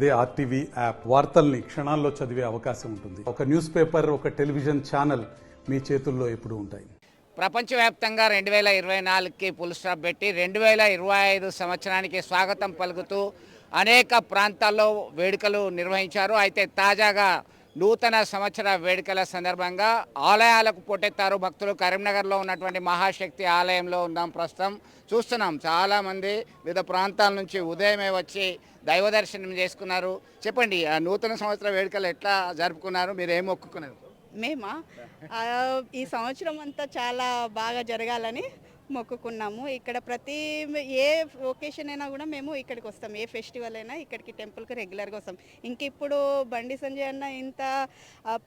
అదే RTV app వార్తల్ని క్షణాల్లో చదివే అవకాశం ఉంటుంది. ఒక న్యూస్ పేపర్, ఒక టెలివిజన్ ఛానల్ మీ చేతుల్లో ఎప్పుడూ ఉంటాయి. ప్రపంచవ్యాప్తంగా 2024కి ఫుల్ స్టాప్ పెట్టి 2025 సంవత్సరానికి స్వాగతం పలుకుతూ అనేక ప్రాంతాల్లో వేడుకలు నిర్వహించారు. అయితే తాజాగా నూతన సంవత్సర వేడుకల సందర్భంగా ఆలయాలకు పోటెత్తారు భక్తులు. కరీంనగర్లో ఉన్నటువంటి మహాశక్తి ఆలయంలో ఉన్నాం ప్రస్తుతం. చూస్తున్నాం చాలామంది వివిధ ప్రాంతాల నుంచి ఉదయమే వచ్చి దైవ దర్శనం చేసుకున్నారు. చెప్పండి, ఆ నూతన సంవత్సర వేడుకలు ఎట్లా జరుపుకున్నారు? మీరు ఏం మొక్కుకున్నారు? మేమా ఈ సంవత్సరం అంతా చాలా బాగా జరగాలని మొక్కుకున్నాము. ఇక్కడ ప్రతి ఏ ఒకేషన్ అయినా కూడా మేము ఇక్కడికి వస్తాం. ఏ ఫెస్టివల్ అయినా ఇక్కడికి టెంపుల్కి రెగ్యులర్గా వస్తాం. ఇంక ఇప్పుడు బండి సంజయ్ అన్న ఇంత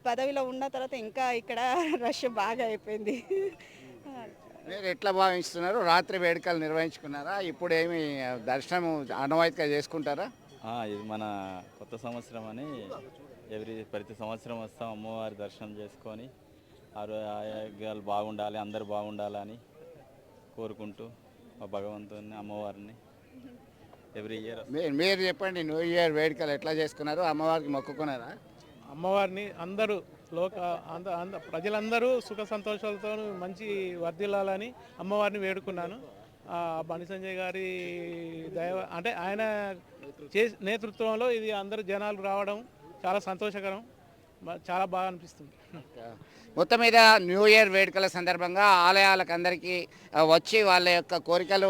పదవిలో ఉన్న తర్వాత ఇంకా ఇక్కడ రష్ బాగా అయిపోయింది. మీరు ఎట్లా భావిస్తున్నారు? రాత్రి వేడుకలు నిర్వహించుకున్నారా? ఇప్పుడు ఏమి దర్శనం ఆనవాయితీగా చేసుకుంటారా? ఇది మన కొత్త సంవత్సరం అని ప్రతి సంవత్సరం వస్తాం, అమ్మవారి దర్శనం చేసుకొని ఆరోగ్యాలు బాగుండాలి, అందరు బాగుండాలని కోరుకుంటూ ఆ భగవంతుని అమ్మవారిని ఎవ్రీ ఇయర్. మీరు చెప్పండి, న్యూ ఇయర్ వేడుకలు ఎట్లా చేసుకున్నారు? అమ్మవారికి మొక్కుకున్నారా? అమ్మవారిని అందరూ ప్రజలందరూ సుఖ సంతోషాలతో మంచి వర్ధిల్లాలని అమ్మవారిని వేడుకున్నాను. బండి సంజయ్ గారి దైవ అంటే ఆయన నేతృత్వంలో ఇది అందరూ జనాలు రావడం చాలా సంతోషకరం, చాలా బాగా అనిపిస్తుంది. మొత్తం మీద న్యూ ఇయర్ వేడుకల సందర్భంగా ఆలయాలకు అందరికీ వచ్చి వాళ్ళ యొక్క కోరికలు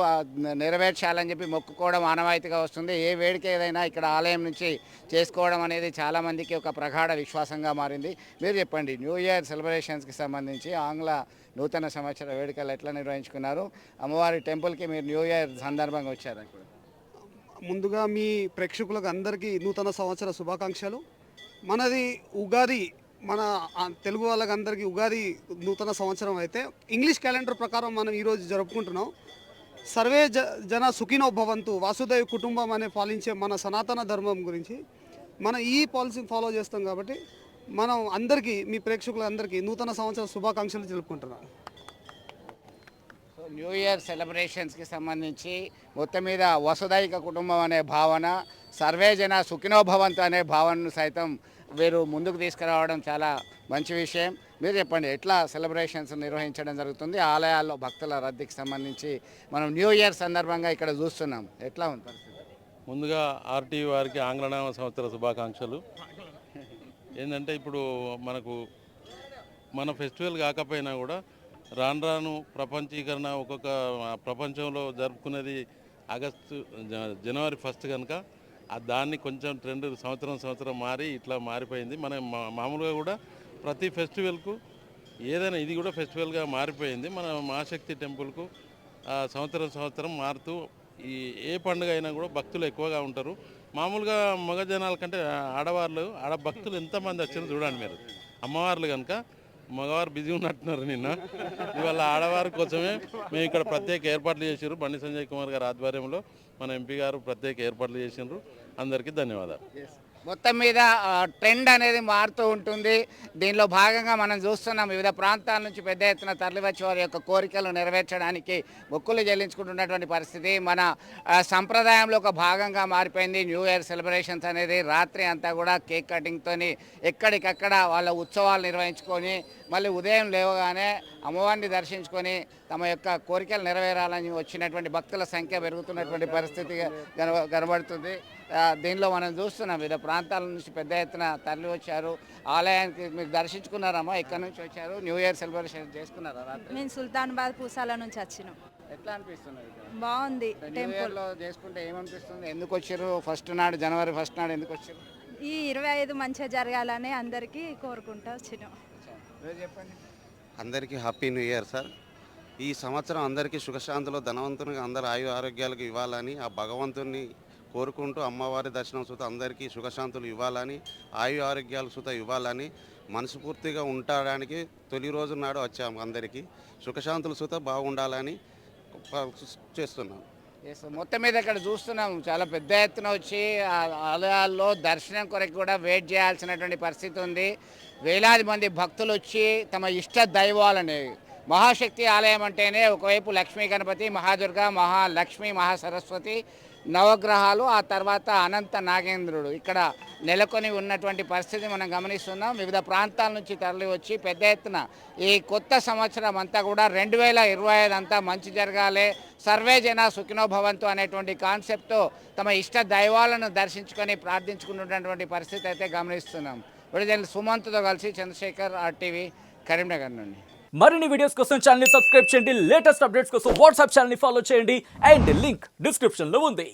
నెరవేర్చాలని చెప్పి మొక్కుకోవడం ఆనవాయితీగా వస్తుంది. ఏ వేడుక ఏదైనా ఇక్కడ ఆలయం నుంచి చేసుకోవడం అనేది చాలామందికి ఒక ప్రగాఢ విశ్వాసంగా మారింది. మీరు చెప్పండి, న్యూ ఇయర్ సెలబ్రేషన్స్కి సంబంధించి ఆంగ్ల నూతన సంవత్సర వేడుకలు ఎట్లా నిర్వహించుకున్నారు? అమ్మవారి టెంపుల్కి మీరు న్యూ ఇయర్ సందర్భంగా వచ్చారు. ముందుగా మీ ప్రేక్షకులకు అందరికీ నూతన సంవత్సర శుభాకాంక్షలు. మనది ఉగాది, మన తెలుగు వాళ్ళకి అందరికీ ఉగాది నూతన సంవత్సరం అయితే ఇంగ్లీష్ క్యాలెండర్ ప్రకారం మనం ఈరోజు జరుపుకుంటున్నాం. సర్వే జన సుఖినో భవంతు, వాసుదేవ కుటుంబం అనే పాలించే మన సనాతన ధర్మం గురించి మనం ఈ పాలసీని ఫాలో చేస్తాం. కాబట్టి మనం అందరికీ, మీ ప్రేక్షకులందరికీ నూతన సంవత్సర శుభాకాంక్షలు తెలుపుకుంటున్నాం. న్యూ ఇయర్ సెలబ్రేషన్స్కి సంబంధించి మొత్తం మీద వసుదైక కుటుంబం అనే భావన, సర్వేజన సుఖినోభవంతు అనే భావనను సైతం వీరు ముందుకు తీసుకురావడం చాలా మంచి విషయం. మీరు చెప్పండి, ఎట్లా సెలబ్రేషన్స్ నిర్వహించడం జరుగుతుంది? ఆలయాల్లో భక్తుల రద్దీకి సంబంధించి మనం న్యూ ఇయర్ సందర్భంగా ఇక్కడ చూస్తున్నాం, ఎట్లా ఉంది పరిస్థితి? ముందుగా ఆర్టీవీ వారికి ఆంగ్లనామ సంవత్సర శుభాకాంక్షలు. ఏంటంటే ఇప్పుడు మనకు మన ఫెస్టివల్ కాకపోయినా కూడా రాను రాను ప్రపంచీకరణ ఒక్కొక్క ప్రపంచంలో జరుపుకునేది జనవరి 1 కనుక దాన్ని కొంచెం ట్రెండ్ సంవత్సరం మారి ఇట్లా మారిపోయింది. మనం మామూలుగా కూడా ప్రతి ఫెస్టివల్కు ఏదైనా ఇది కూడా ఫెస్టివల్గా మారిపోయింది. మన మహాశక్తి టెంపుల్కు సంవత్సరం మారుతూ ఏ పండుగ అయినా కూడా భక్తులు ఎక్కువగా ఉంటారు. మామూలుగా మగ జనాల కంటే ఆడ భక్తులు ఎంతమంది వచ్చారో చూడండి మీరు. అమ్మవార్లు కనుక మగవారు బిజీ ఉన్నట్టున్నారు. ఇవాళ ఆడవారి కోసమే మేము ఇక్కడ ప్రత్యేక ఏర్పాట్లు చేసారు. బండి సంజయ్ కుమార్ గారి ఆధ్వర్యంలో మన ఎంపీ గారు ప్రత్యేక ఏర్పాట్లు చేసినారు. అందరికీ ధన్యవాదాలు. మొత్తం మీద ట్రెండ్ అనేది మారుతూ ఉంటుంది. దీనిలో భాగంగా మనం చూస్తున్నాం, వివిధ ప్రాంతాల నుంచి పెద్ద ఎత్తున తరలివచ్చి వారి యొక్క కోరికలు నెరవేర్చడానికి మొక్కులు చెల్లించుకుంటున్నటువంటి పరిస్థితి మన సంప్రదాయంలో ఒక భాగంగా మారిపోయింది. న్యూ ఇయర్ సెలబ్రేషన్స్ అనేది రాత్రి అంతా కూడా కేక్ కటింగ్తో ఎక్కడికక్కడ వాళ్ళ ఉత్సవాలు నిర్వహించుకొని మళ్ళీ ఉదయం లేవగానే అమ్మవారిని దర్శించుకొని తమ యొక్క కోరికలు నెరవేరాలని వచ్చినటువంటి భక్తుల సంఖ్య పెరుగుతున్నటువంటి పరిస్థితి కనబడుతుంది. దీనిలో మనం చూస్తున్నాం, వివిధ ప్రాంతాల నుంచి పెద్ద ఎత్తున తరలి వచ్చారు. ఆలయానికి మీరు దర్శించుకున్నారమ్మా? ఎక్కడి నుంచి వచ్చారు? న్యూ ఇయర్ సెలబ్రేషన్ చేసుకున్నారా? మేము సుల్తానాబాద్ పూసాల నుంచి వచ్చినాం. ఎట్లా అనిపిస్తున్నారు? బాగుంది. టెంపుల్లో చేసుకుంటే ఏమనిపిస్తుంది? ఎందుకు వచ్చారు జనవరి 1 నాడు ఎందుకు వచ్చారు? ఈ 25 మంచిగా జరగాలని అందరికీ కోరుకుంటూ వచ్చినాం. చెప్పండి. అందరికీ హ్యాపీ న్యూ ఇయర్ సార్. ఈ సంవత్సరం అందరికీ సుఖశాంతులు, ధనవంతునిగా అందరు ఆరోగ్యాలకు ఇవ్వాలని ఆ భగవంతుని కోరుకుంటూ అమ్మవారి దర్శనం సుత అందరికీ సుఖశాంతులు ఇవ్వాలని, ఆరోగ్యాలు సుత ఇవ్వాలని మనస్ఫూర్తిగా ఉండడానికి తొలి రోజు నాడు వచ్చాము. అందరికీ సుఖశాంతులు సుత బాగుండాలని చేస్తున్నాం. మొత్తం మీద ఇక్కడ చూస్తున్నాం, చాలా పెద్ద ఎత్తున వచ్చి ఆలయాల్లో దర్శనం కొరకు కూడా వెయిట్ చేయాల్సినటువంటి పరిస్థితి ఉంది. వేలాది మంది భక్తులు వచ్చి తమ ఇష్ట దైవాలని, మహాశక్తి ఆలయం అంటేనే ఒకవైపు లక్ష్మీ గణపతి, మహాదుర్గ, మహాలక్ష్మి, మహాసరస్వతి, నవగ్రహాలు, ఆ తర్వాత అనంత నాగేంద్రుడు ఇక్కడ నెలకొని ఉన్నటువంటి పరిస్థితి మనం గమనిస్తున్నాం. వివిధ ప్రాంతాల నుంచి తరలి వచ్చి పెద్ద ఎత్తున ఈ కొత్త సంవత్సరం అంతా కూడా 2025 అంతా మంచి జరగాలి, సర్వే జన సుఖినో భవంతు అనేటువంటి కాన్సెప్ట్తో తమ ఇష్ట దైవాలను దర్శించుకొని ప్రార్థించుకున్నటువంటి పరిస్థితి అయితే గమనిస్తున్నాం. విడుదల సుమంత్తో కలిసి చంద్రశేఖర్, RTV, కరీంనగర్ నుండి. మరిన్ని వీడియోస్ కోసం ఛానల్ ని సబ్స్క్రైబ్ చేయండి, లేటెస్ట్ అప్డేట్స్ కోసం వాట్సాప్ ఛానల్ ని ఫాలో చేయండి అండ్ లింక్ డిస్క్రిప్షన్ లో ఉంది.